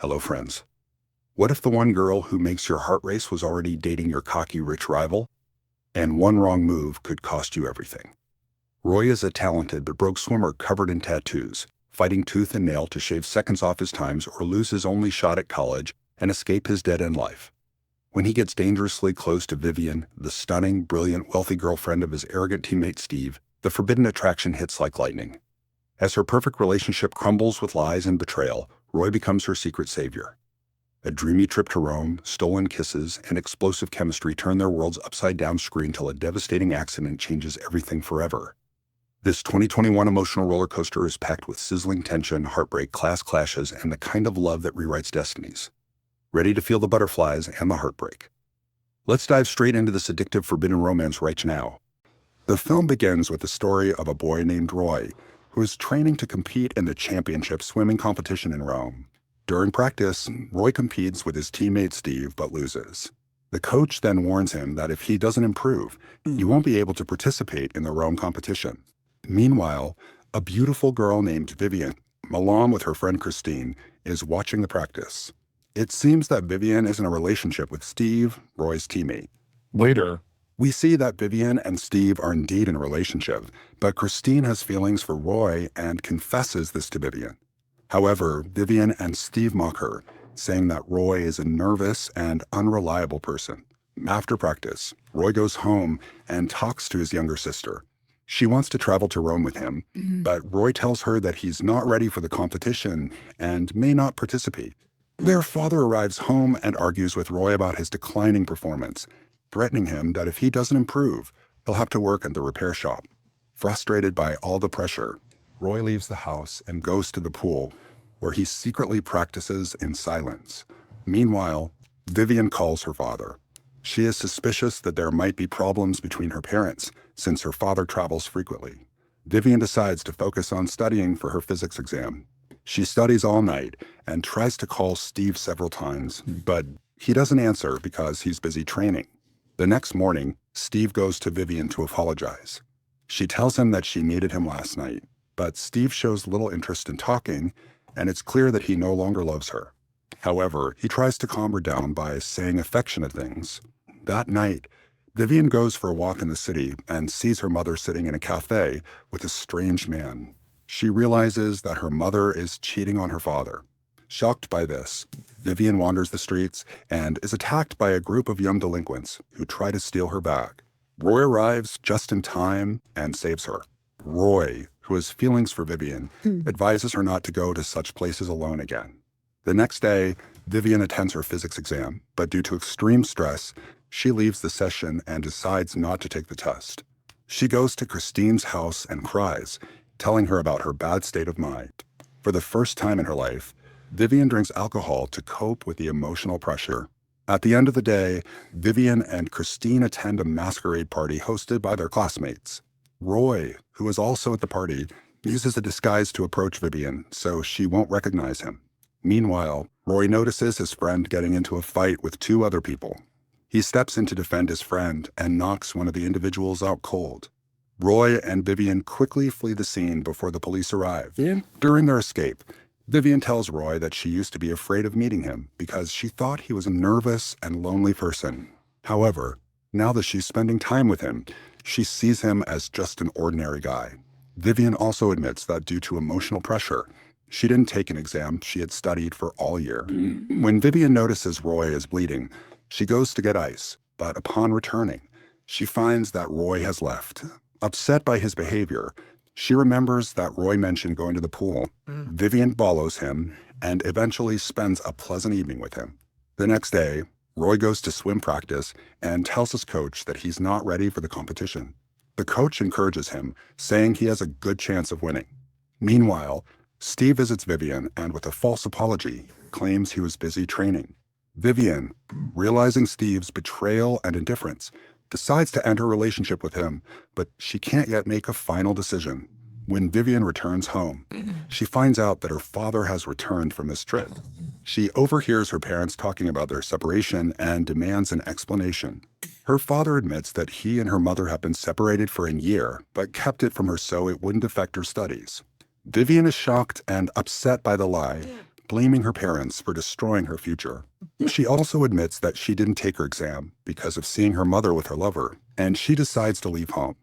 Hello, friends. What if the one girl who makes your heart race was already dating your cocky, rich rival? And one wrong move could cost you everything. Roy is a talented but broke swimmer covered in tattoos, fighting tooth and nail to shave seconds off his times or lose his only shot at college and escape his dead-end life. When he gets dangerously close to Vivian, the stunning, brilliant, wealthy girlfriend of his arrogant teammate Steve, the forbidden attraction hits like lightning. As her perfect relationship crumbles with lies and betrayal, Roy becomes her secret savior. A dreamy trip to Rome, stolen kisses, and explosive chemistry turn their worlds upside down screen till a devastating accident changes everything forever. This 2021 emotional roller coaster is packed with sizzling tension, heartbreak, class clashes, and the kind of love that rewrites destinies. Ready to feel the butterflies and the heartbreak? Let's dive straight into this addictive forbidden romance right now. The film begins with the story of a boy named Roy, who is training to compete in the championship swimming competition in Rome. During practice, Roy competes with his teammate Steve but loses. The coach then warns him that if he doesn't improve, he won't be able to participate in the Rome competition. Meanwhile, a beautiful girl named Vivian, along with her friend Christine, is watching the practice. It seems that Vivian is in a relationship with Steve, Roy's teammate. Later, we see that Vivian and Steve are indeed in a relationship, but Christine has feelings for Roy and confesses this to Vivian. However, Vivian and Steve mock her, saying that Roy is a nervous and unreliable person. After practice, Roy goes home and talks to his younger sister. She wants to travel to Rome with him, but Roy tells her that he's not ready for the competition and may not participate. Their father arrives home and argues with Roy about his declining performance, threatening him that if he doesn't improve, he'll have to work at the repair shop. Frustrated by all the pressure, Roy leaves the house and goes to the pool, where he secretly practices in silence. Meanwhile, Vivian calls her father. She is suspicious that there might be problems between her parents, since her father travels frequently. Vivian decides to focus on studying for her physics exam. She studies all night and tries to call Steve several times, but he doesn't answer because he's busy training. The next morning, Steve goes to Vivian to apologize. She tells him that she needed him last night, but Steve shows little interest in talking, and it's clear that he no longer loves her. However, he tries to calm her down by saying affectionate things. That night, Vivian goes for a walk in the city and sees her mother sitting in a cafe with a strange man. She realizes that her mother is cheating on her father. Shocked by this, Vivian wanders the streets and is attacked by a group of young delinquents who try to steal her bag. Roy arrives just in time and saves her. Roy, who has feelings for Vivian, advises her not to go to such places alone again. The next day, Vivian attends her physics exam, but due to extreme stress, she leaves the session and decides not to take the test. She goes to Christine's house and cries, telling her about her bad state of mind. For the first time in her life, Vivian drinks alcohol to cope with the emotional pressure. At the end of the day, Vivian and Christine attend a masquerade party hosted by their classmates. Roy, who is also at the party, uses a disguise to approach Vivian so she won't recognize him. Meanwhile, Roy notices his friend getting into a fight with two other people. He steps in to defend his friend and knocks one of the individuals out cold. Roy and Vivian quickly flee the scene before the police arrive. During their escape, Vivian tells Roy that she used to be afraid of meeting him because she thought he was a nervous and lonely person. However, now that she's spending time with him, she sees him as just an ordinary guy. Vivian also admits that due to emotional pressure, she didn't take an exam she had studied for all year. When Vivian notices Roy is bleeding, she goes to get ice, but upon returning, she finds that Roy has left. Upset by his behavior, she remembers that Roy mentioned going to the pool. Vivian follows him and eventually spends a pleasant evening with him. The next day, Roy goes to swim practice and tells his coach that he's not ready for the competition. The coach encourages him, saying he has a good chance of winning. Meanwhile, Steve visits Vivian and, with a false apology, claims he was busy training. Vivian, realizing Steve's betrayal and indifference, decides to end her relationship with him, but she can't yet make a final decision. When Vivian returns home, she finds out that her father has returned from this trip. She overhears her parents talking about their separation and demands an explanation. Her father admits that he and her mother have been separated for a year, but kept it from her so it wouldn't affect her studies. Vivian is shocked and upset by the lie, blaming her parents for destroying her future. She also admits that she didn't take her exam because of seeing her mother with her lover, and she decides to leave home.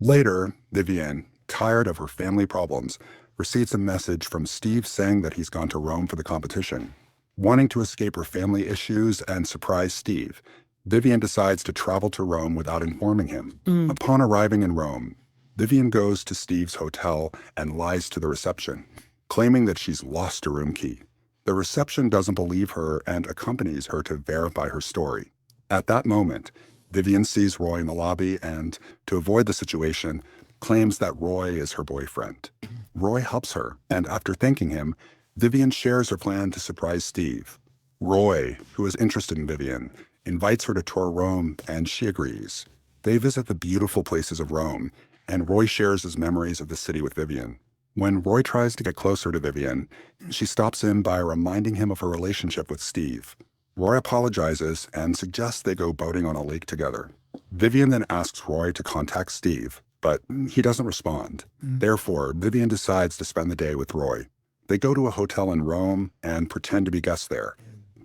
Later, Vivian, tired of her family problems, receives a message from Steve saying that he's gone to Rome for the competition. Wanting to escape her family issues and surprise Steve, Vivian decides to travel to Rome without informing him. Upon arriving in Rome, Vivian goes to Steve's hotel and lies to the reception, claiming that she's lost a room key. The reception doesn't believe her and accompanies her to verify her story. At that moment, Vivian sees Roy in the lobby and, to avoid the situation, claims that Roy is her boyfriend. Roy helps her, and after thanking him, Vivian shares her plan to surprise Steve. Roy, who is interested in Vivian, invites her to tour Rome, and she agrees. They visit the beautiful places of Rome, and Roy shares his memories of the city with Vivian. When Roy tries to get closer to Vivian, she stops him by reminding him of her relationship with Steve. Roy apologizes and suggests they go boating on a lake together. Vivian then asks Roy to contact Steve, but he doesn't respond. Therefore, Vivian decides to spend the day with Roy. They go to a hotel in Rome and pretend to be guests there.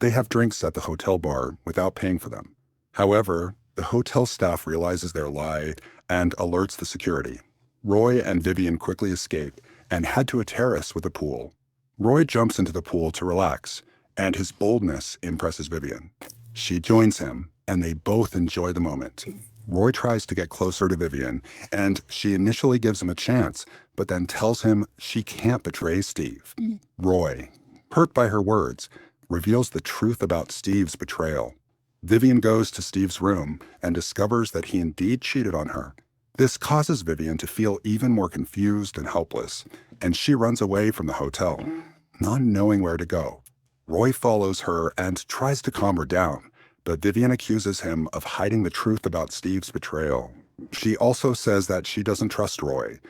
They have drinks at the hotel bar without paying for them. However, the hotel staff realizes their lie and alerts the security. Roy and Vivian quickly escape and head to a terrace with a pool. Roy jumps into the pool to relax, and his boldness impresses Vivian. She joins him, and they both enjoy the moment. Roy tries to get closer to Vivian, and she initially gives him a chance, but then tells him she can't betray Steve. Roy, hurt by her words, reveals the truth about Steve's betrayal. Vivian goes to Steve's room and discovers that he indeed cheated on her. This causes Vivian to feel even more confused and helpless, and she runs away from the hotel, not knowing where to go. Roy follows her and tries to calm her down, but Vivian accuses him of hiding the truth about Steve's betrayal. She also says that she doesn't trust Roy,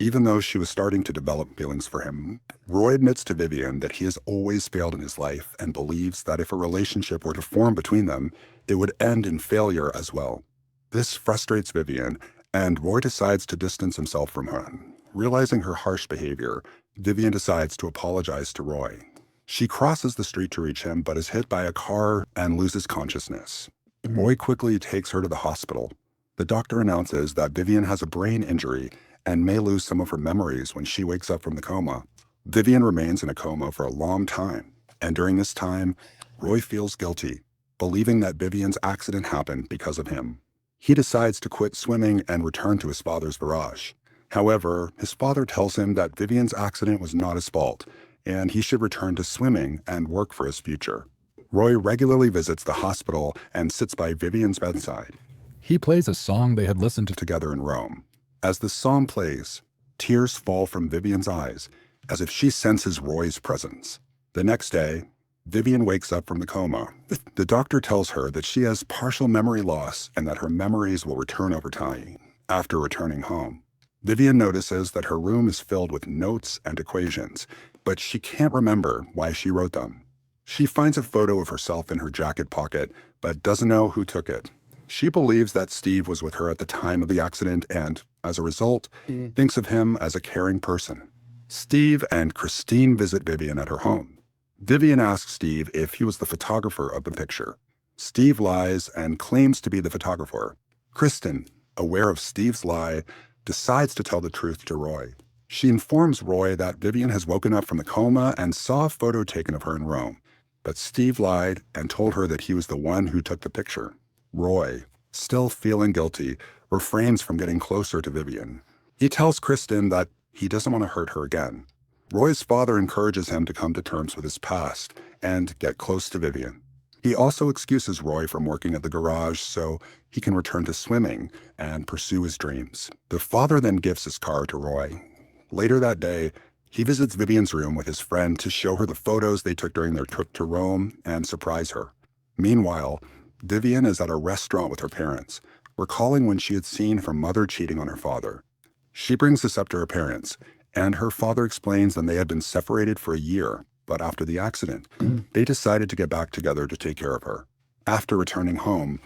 even though she was starting to develop feelings for him. Roy admits to Vivian that he has always failed in his life and believes that if a relationship were to form between them, it would end in failure as well. This frustrates Vivian, and Roy decides to distance himself from her. Realizing her harsh behavior, Vivian decides to apologize to Roy. She crosses the street to reach him, but is hit by a car and loses consciousness. Roy quickly takes her to the hospital. The doctor announces that Vivian has a brain injury and may lose some of her memories when she wakes up from the coma. Vivian remains in a coma for a long time, and during this time, Roy feels guilty, believing that Vivian's accident happened because of him. He decides to quit swimming and return to his father's garage. However, his father tells him that Vivian's accident was not his fault, and he should return to swimming and work for his future. Roy regularly visits the hospital and sits by Vivian's bedside. He plays a song they had listened to Together in Rome. As the song plays, tears fall from Vivian's eyes, as if she senses Roy's presence. The next day, Vivian wakes up from the coma. The doctor tells her that she has partial memory loss and that her memories will return over time. After returning home, Vivian notices that her room is filled with notes and equations, but she can't remember why she wrote them. She finds a photo of herself in her jacket pocket, but doesn't know who took it. She believes that Steve was with her at the time of the accident and, as a result, thinks of him as a caring person. Steve and Christine visit Vivian at her home. Vivian asks Steve if he was the photographer of the picture. Steve lies and claims to be the photographer. Kristen, aware of Steve's lie, decides to tell the truth to Roy. She informs Roy that Vivian has woken up from the coma and saw a photo taken of her in Rome. But Steve lied and told her that he was the one who took the picture. Roy, still feeling guilty, refrains from getting closer to Vivian. He tells Kristen that he doesn't want to hurt her again. Roy's father encourages him to come to terms with his past and get close to Vivian. He also excuses Roy from working at the garage so he can return to swimming and pursue his dreams. The father then gives his car to Roy. Later that day, he visits Vivian's room with his friend to show her the photos they took during their trip to Rome and surprise her. Meanwhile, Vivian is at a restaurant with her parents, recalling when she had seen her mother cheating on her father. She brings this up to her parents, and her father explains that they had been separated for a year, but after the accident, they decided to get back together to take care of her. After returning home,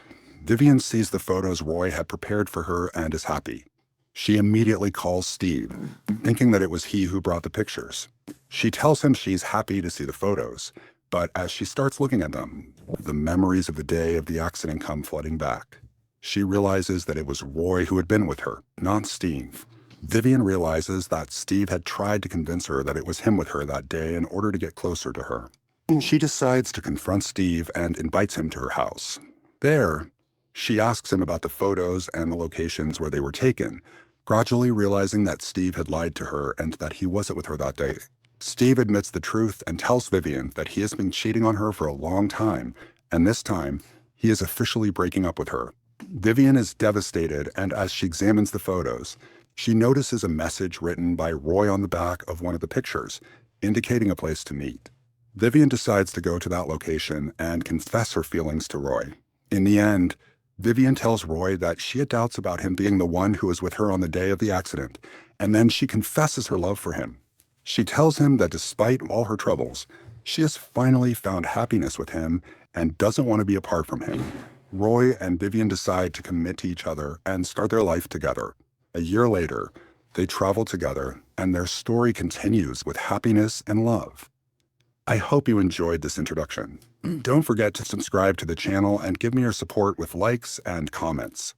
Vivian sees the photos Roy had prepared for her and is happy. She immediately calls Steve, thinking that it was he who brought the pictures. She tells him she's happy to see the photos, but as she starts looking at them, the memories of the day of the accident come flooding back. She realizes that it was Roy who had been with her, not Steve. Vivian realizes that Steve had tried to convince her that it was him with her that day in order to get closer to her. She decides to confront Steve and invites him to her house. There, she asks him about the photos and the locations where they were taken, gradually realizing that Steve had lied to her and that he wasn't with her that day. Steve admits the truth and tells Vivian that he has been cheating on her for a long time, and this time, he is officially breaking up with her. Vivian is devastated, and as she examines the photos, she notices a message written by Roy on the back of one of the pictures, indicating a place to meet. Vivian decides to go to that location and confess her feelings to Roy. In the end, Vivian tells Roy that she had doubts about him being the one who was with her on the day of the accident, and then she confesses her love for him. She tells him that despite all her troubles, she has finally found happiness with him and doesn't want to be apart from him. Roy and Vivian decide to commit to each other and start their life together. A year later, they travel together, and their story continues with happiness and love. I hope you enjoyed this introduction. Don't forget to subscribe to the channel and give me your support with likes and comments.